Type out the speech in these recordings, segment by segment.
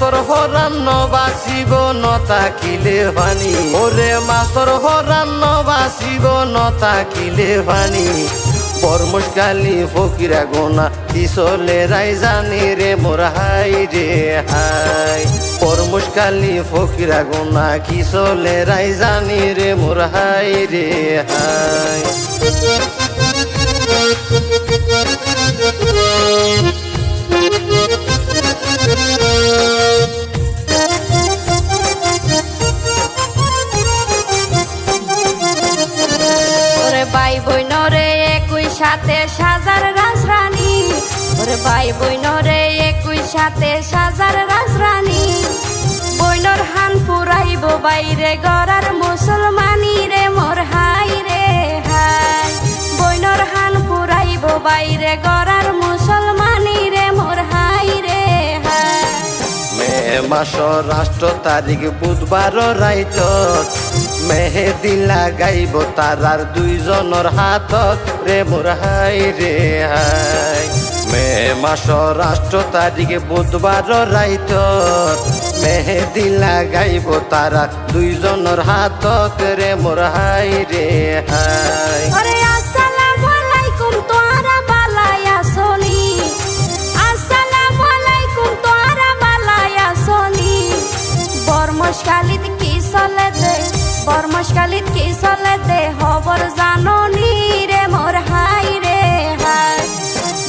মাছর হরান্ন বাসিব নতা কিলে ভানি ওরে মাছর হরান্ন বাসিব নতা কিলে ভানি বর্মশকালী ফকিরা গোনা পিছলে রাই জানি রে মোর হাই রে হাই বর্মশকালী ফকিরা গোনা কিসলে রাই জানি রে মোর হাই রে হাই ভাই বইনরে একই সাথে সাজার রাজরানী ওরে ভাই বইনরে একই সাথে সাজার রাজরানী বইনর হান পুরাইব বাইরে গড়ার মুসলমানি রে মোর হাই রে হাই বইনর হান পুরাইব বাইরে গড়ার মুসলমানি রে মোর হাই রে হাই মে মাস রাষ্ট্র তারিখ বুধবার রাইতত মেহেদি লাগাইব তারার দুইজনের হাতত রে মোর হাই রে হাই মে মাস রাষ্ট্র তারিখ বুধবার রাইতত মেহেদি লাগাইব তারা দুইজনের হাতত রে মোর হাই রে হাই ওরে আসসালামু আলাইকুম তোরা বালায়া সোনি আসসালামু আলাইকুম তোরা বালায়া সোনি বর্মশকালীত কি চলে দে বর্মশকালীত কি চলে দে খবর জাননি রে মোর হাই রে হাই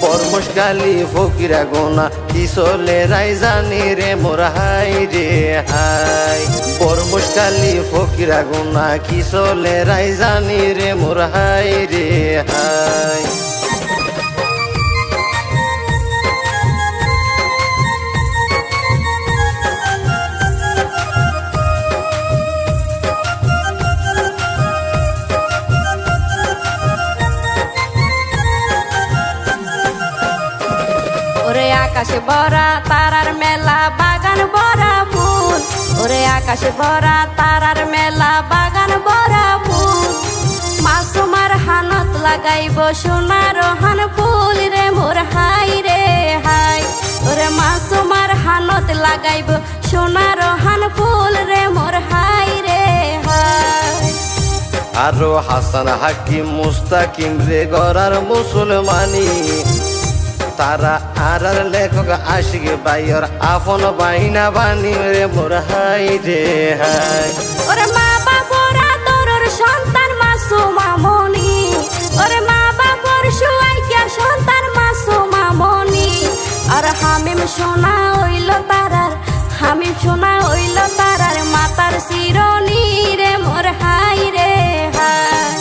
বর্মশকালী ফকিরা গোনা কিসলে রাই জানি রে মোর হাই রে হাই বর্মশকালী ফকিরা গোনা কিসলে রাই জানি রে মোর হাই রে হাই ওরে আকাশে ভরা তারার মেলা বাগান ভরা ফুল ওরে আকাশে ভরা তারার মেলা বাগান ভরা ফুল মাসুমার হানত লাগাইব সোনার হান ফুল রে মোর হাই রে হাই ওরে মাসুমার হানত লাগাইব সোনার হান ফুল রে মোর হাই রে হাই আরো হাসান হাকিম মুস্তাকিম রে গড়ার মুসলমানি তারা আর লেখক আশিক বাইর আপন বাইনা বানি রে মোর হাই রে হাই ওরে মা বাবার আদরের সন্তান মাসুমা মনি ওরে মা বাবার সুয়াইয়া সন্তান মাসুমা মনি আর হামিম সোনা হইল তারার হামিম সোনা হইল তারার মাতার শিরনি রে মোর হাই রে হাই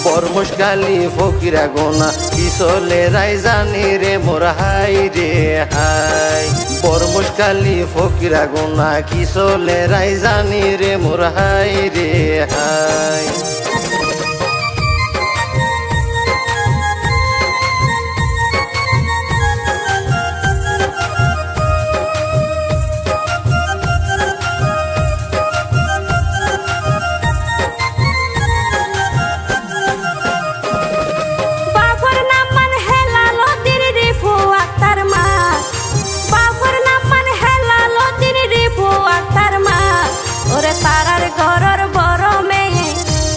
বর্মশকালী ফকিরা গোনা কিসলে রাই জানি রে মোর হাই রে হাই বর্মশকালী ফকিরা গোনা কিসলে রাই জানি রে মোর হাই রে হাই তারার ঘরের বড় মেয়ে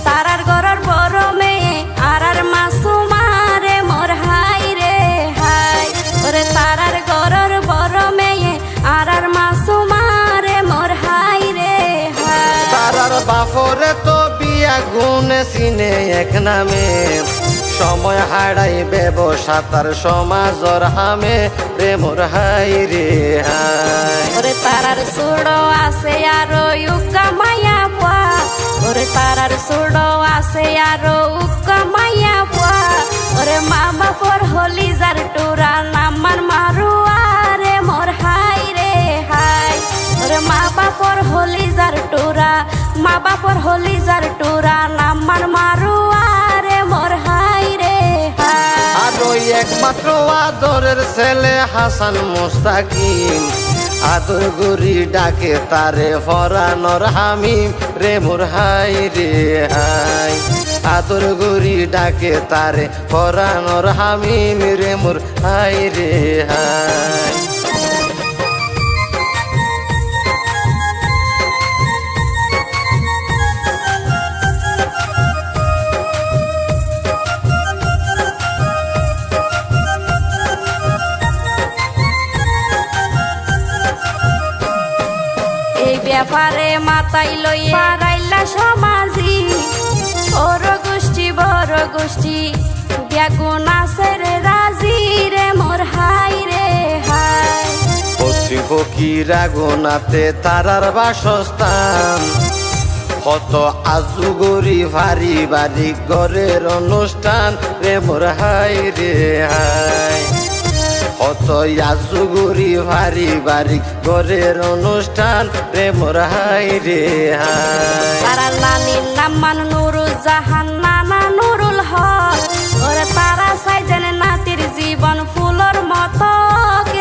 তারার ঘরের বড় মেয়ে আর মাসুমা রে মোর হাই রে হাই ওরে তারার ঘরের বড় মেয়ে আর মাসুমা রে মোর হাই রে হাই তারার বাপরে তো বিয়া গুনে সিনে এক নামে সময় হারাই ব্যবসা তার সমাজর হামে রে মোর হাই রে হাই ওরে তারার সুড়ো আছে আরো উকা মায়া পোয়া ওরে তারার সুড়ো আছে আরো উকা মায়া পোয়া ওরে মা বাপর হলি যার টুরা নামার মারুয়া রে মোর হাই রে হাই ওরে মা বাপর হলি যার টুরা মা বাপর হলি যার টুরা নামার মারুয়া রে মোর হাই রে হাই আর ওই একমাত্র আদরের ছেলে হাসান মুস্তাকিম আদর গুরি ডাকে তারে ফরানোর হামিম রে মোর হাই রে হাই আদর গুরি ডাকে তারে ফরানোর হামিম রে মোর হাই রে হাই পোলাপারে মাতাই লই পারাইলা সমাজি ওর গোষ্ঠী বড় গোষ্ঠী ব্যাগুন আছে রে রাজি রে মোর হাই রে হাই পশ্চিম ফকির আগুনাতে তারার বাসস্থান কত আজুগরি ভারি বাড়ি ঘরের অনুষ্ঠান রে মোর হাই রে হাই কত আজুগরি ভারি বাড়ি ঘরের অনুষ্ঠান রে মোর হাই রে হাই তারা নানির নাম মান নুরুল জাহান নানা নুরুল হক ওরে তারা চাই জানে নাতির জীবন ফুলর মতো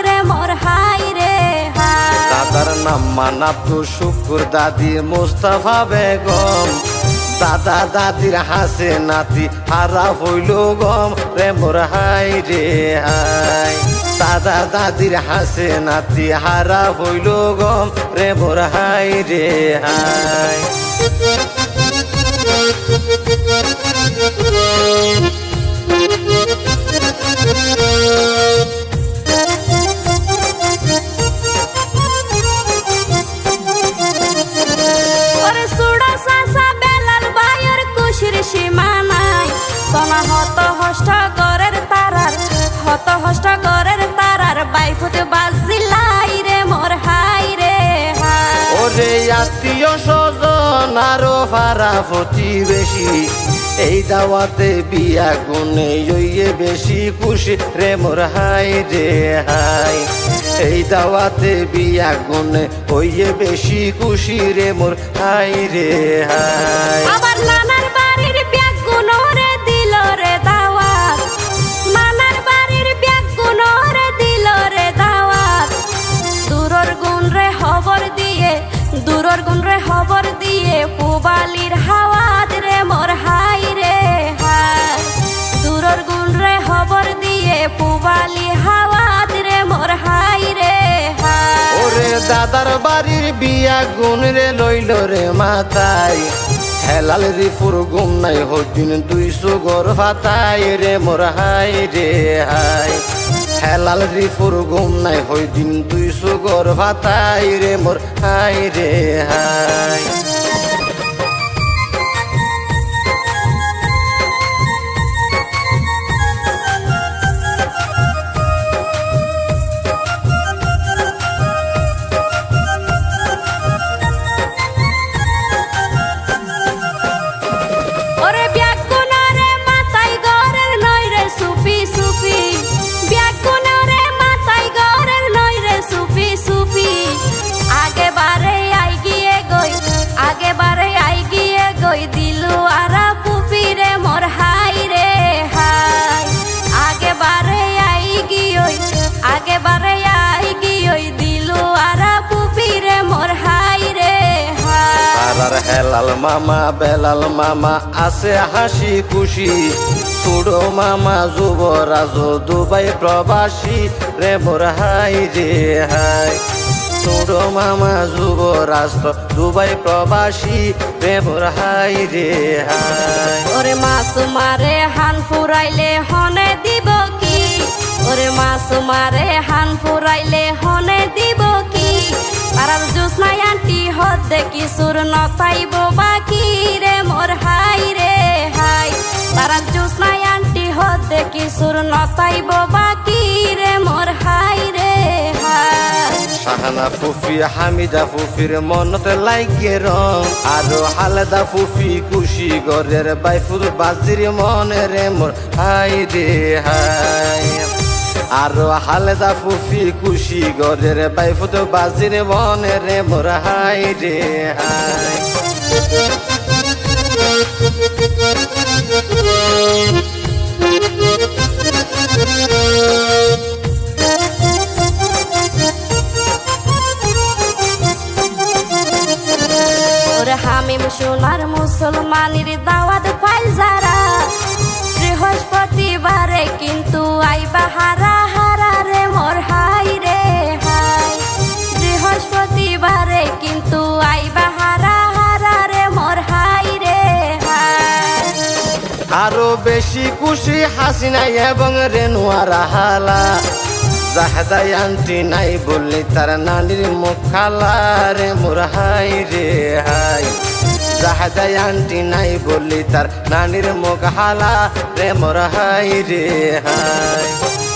রে মোর হাই রে হাই দাদার নাম মানাব্দু শুকুর দাদি মুস্তাফা বেগম দাদা দাদির হাসে নাতি হারা হইল গম রে মোর হাই রে হাই দাদা দাদির হাসে নাতি হারা হইল গম রে মোর হাই রে হাই ওরে সুড়া সাসা বেলাল বায়র কুশির সীমা নাই সোনা হত হষ্ট গরের তারার হত হষ্ট গরের তারার বাইফুতে বাজিলাই রে মোর হাই রে হাই ওরে আত্মীয় স্বজন আরো ফারা প্রতিবেশী এই দাওয়াতে বিয়া গুনে ইয়ে বেশি খুশি রে মোর হাই রে হাই এই দাওয়াতে বিয়া গুনে ওইয়ে বেশি খুশি রে মোর হাই রে হাই আবার নানার বাড়ির ব্যাগুন রে দিল রে দাওয়াত নানার বাড়ির ব্যাগুন রে দিল রে দাওয়াত দূরর গুণ রে খবর দিয়ে দূরর গুণ রে খবর দিয়ে পুবালির হাওয়াত রে মোর হাই রে হাই দূরর গুণ রে খবর দিয়ে পুবালি হাওয়াত রে মোর হাই রে হাই ওরে দাদার বাড়ির বিয়া গুণ রে লইল রে মাথায় হেলাল রিফুর গুম নাই হদিন 200 গর ফাতাই রে মোর হাই রে হাই হেলাল রিফুর গুম নাই হদিন 200 গর ফাতাই রে মোর হাই রে হাই ওরে ব্যাগুন রে মাথাই গরের নই রে সুফি সুফি ব্যাগুন রে মাথাই গরের নই রে সুফি সুফি আগে বারে আই গিয়ে গই দিলু আরা পুপি রে মোর হাই রে হাই আগে বারে আই গিয়ে দিলু আরা পুপি রে মোর হাই রে হাই তারার হেলাল মামা বেলাল মামা আছে হাসি খুশি ছোড়ো মামা যুবরাজ দুবাই প্রবাসী রে মোর হাই রে হাই ছোড়ো মামা যুবরাজ দুবাই প্রবাসী রে মোর হাই রে হাই ওরে মাসুমারে হান ফুরাইলে হনে দিব কি ওরে মাসুমারে হান ফুরাইলে হনে দিব কি পারার জোসনাই আন্টি হদ দেখি সুর নতাইব বাকি রে মোর হাই রে হাই পারার জোসনাই আন্টি হদ দেখি সুর নতাইব বাকি রে মোর হাই রে হাই শাহানা ফুফি হামিদা ফুফির মনতে লাগে রং আরো হালদা ফুফি খুশি গরের বাইফুর বাজির মনে রে মোর হাই রে হাই আরো হালদা ফুফি খুশি গরের বাইফুর বাজির মনে রে মোর হাই রে হাই ওরে হামিম সোনার মুসলমানের দাওয়াত পাইল যারা বৃহস্পতিবারে কিন্তু আইবা হারা হারা রে মোর হাই রে হাই বৃহস্পতিবারে কিন্তু আইবা হারা হারা রে মোর হাই রে হাই আরো বেশি খুশি হাসিনা এবং রেনুয়া রাহালা জাহাদাই আন্টি নাই বললি তার নানির মুখ খালা রে মোর হাই রে হাই জাহাদাই আন্টি নাই বললি তার নানির মুখ হালা রে মোর হাই রে হাই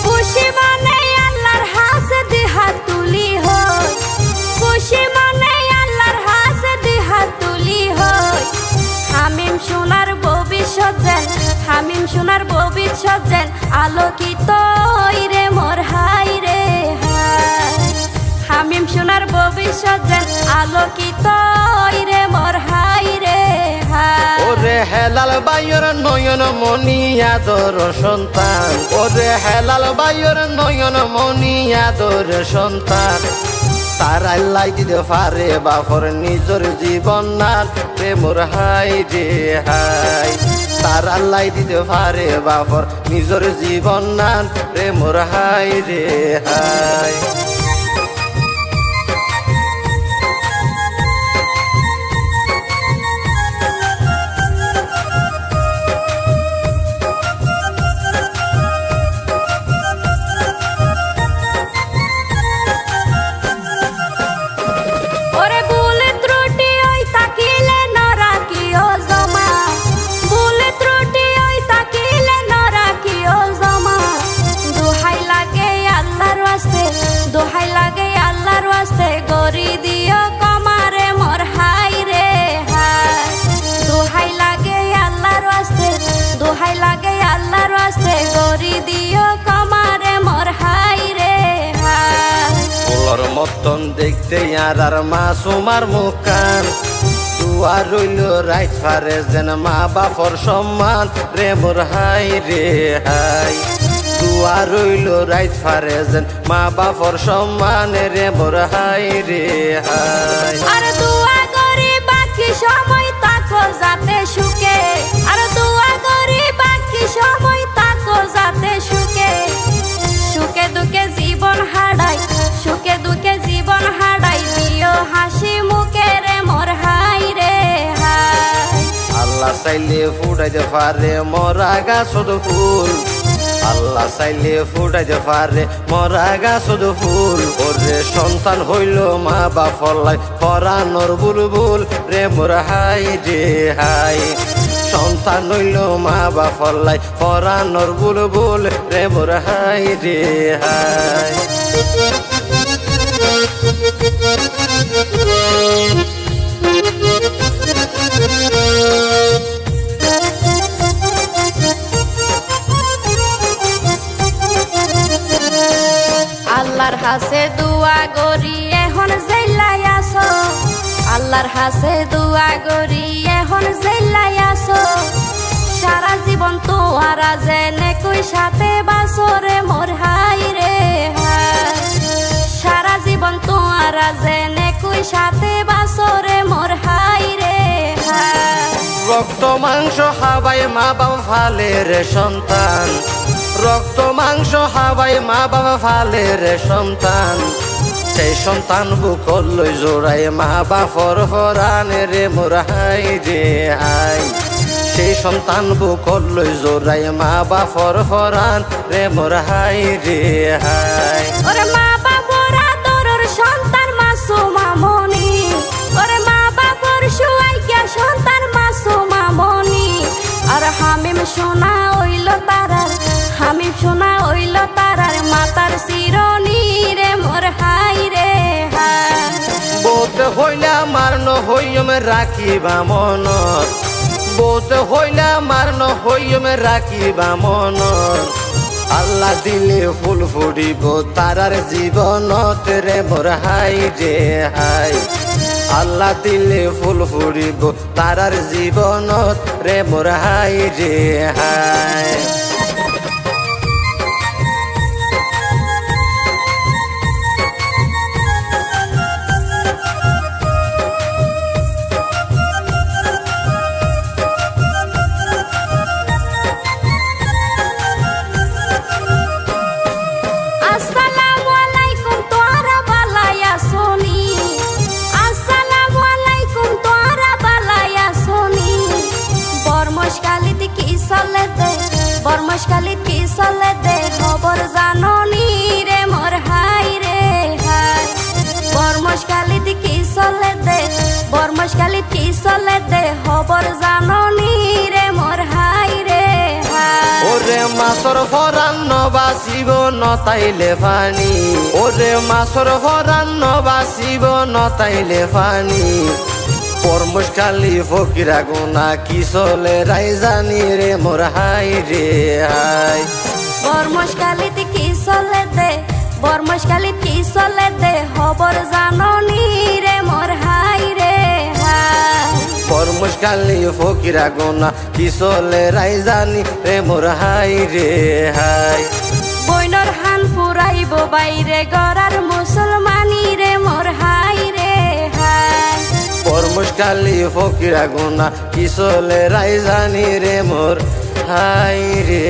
খুশি মানে আল্লাহর হাসে দিহা তুলি হয় খুশি মানে আল্লাহর হাসে দিহা তুলি হয় হামিম সোনার ভবিষ্যৎ যেন হামিম সোনার ভবিষ্যৎ যেন আলোকিত রে মোর হাই রে হাই হামিম সোনার ভবিষ্যৎ যেন আলোকিত রে মোর হাই রে হাই ওরে হেলাল বাইয়ের নয়ন মনি আদর সন্তান ওরে হেলাল বাইয়ের নয়ন মনি আদর সন্তান তার আল্লাহ দিতে পারে বাপর নিজের জীবন না প্রেমর হাই রে হাই তার আল্লাহ দিতে পারে বাপর নিজের জীবন না প্রেমর হাই রে হাই দোহাই লাগে আল্লাহর ওয়াস্তে গরি দিও কমারে মোর হাই রে হাই দোহাই লাগে আল্লাহর ওয়াস্তে দোহাই লাগে আল্লাহর ওয়াস্তে গরি দিও কমারে মোর হাই রে হাই ফুলর মতন দেখতে আর মাসুমার মুখান দুয়া রইল রাইত ফারে যেন মা বাপর সম্মান রে মোর হাই রে হাই দুয়া রইল রাইত ফারে যেন মা বাপর সম্মান রে মোর হাই রে হাই আর দুয়া করি বাকি সময় তাকো যাতে সুখে আর দুয়া করি বাকি সময় তাকো যাতে সুখে সুখে দুঃখে জীবন হারাই সুখে দুঃখে জীবন হারাই দিও হাসি মুখে রে মোর হাই রে হাই আল্লাহ চাইলে ফুটাইতে পারে মরা গাছদ ফুল আল্লাহ চাইলে ফুটাইতে পারে মরা গাছদ ফুল ওরে সন্তান হইল মা বাপলাই পরানোর বুলবুল রে মোর হাই রে হাই সন্তান হইল মা বাপলাই পরানোর বুলবুল রে মোর হাই রে হাই আল্লাহর হাসে দুয়া গরি এখন জেলাই আসো আল্লাহর হাসে দুয়া গরি এখন জেলাই আসো সারা জীবন তোয়ারা জেনে কই সাথে বাসরে মোর হাই রে হাই সারা জীবন তোয়ারা জেনে কই সাথে বাসরে মোর হাই রে হাই রক্ত মাংস হাবাই মা বাবা ফালের সন্তান রক্ত মাংস হাবাই মা বাবা ফালের সন্তান সেই সন্তান বুকল লই জোড়াই মা বাপর হরান রে মোর হাই রে হাই সেই সন্তান বুকল লই জোড়াই মা বাপর হরান রে মোর হাই রে হাই ওরে মা বাপর আদরের সন্তান মাসুমা মনি ওরে মা বাপর সুয়াইকা সন্তান মাসুমা মনি আর হামিম সোনা হইল তারার হামিম সোনা হইল তারার মাতার শিরনি রে মোর হাই রে হাই বোধ হইলা মার্ন হইম রাখিবা মনত বোধ হইলা মার্ন হইম রাখিবা মনত আল্লাহ দিলে ফুল ফুটিব তারার জীবনত রে মোর হাই রে হাই আল্লাহ দিলে ফুল ফুটিব তারার জীবনত রে মোর হাই রে হাই বর্মশকালিত কি চলে দে খবর জাননি রে মোর খবর জাননি রে মোর হাই রে হাই ওরে মাছর ফরান্ন বাঁচিব নতাইলে পানি ওরে মাছর ফরান্ন বাঁচিব নতাইলে পানি পরমশকালী ফকিরা গোনা কি চলে রাইজানি রে মোর হাই রে হাই বর্মশকালিতে কি চলে দে বর্মশকালিত কি চলে দে খবর জাননি রে মোর হাই রে হাই পরমশকালী ফকিরা গোনা কি চলে রাইজানি রে মোর হাই রে হাই বইনর হান ফুরাইব বাইরে গড়ার মুসলমানি রে মোর হাই রে হাই পরমশকালী ফকিরা গোনা কি চলে রাইজানি রে মোর হাই রে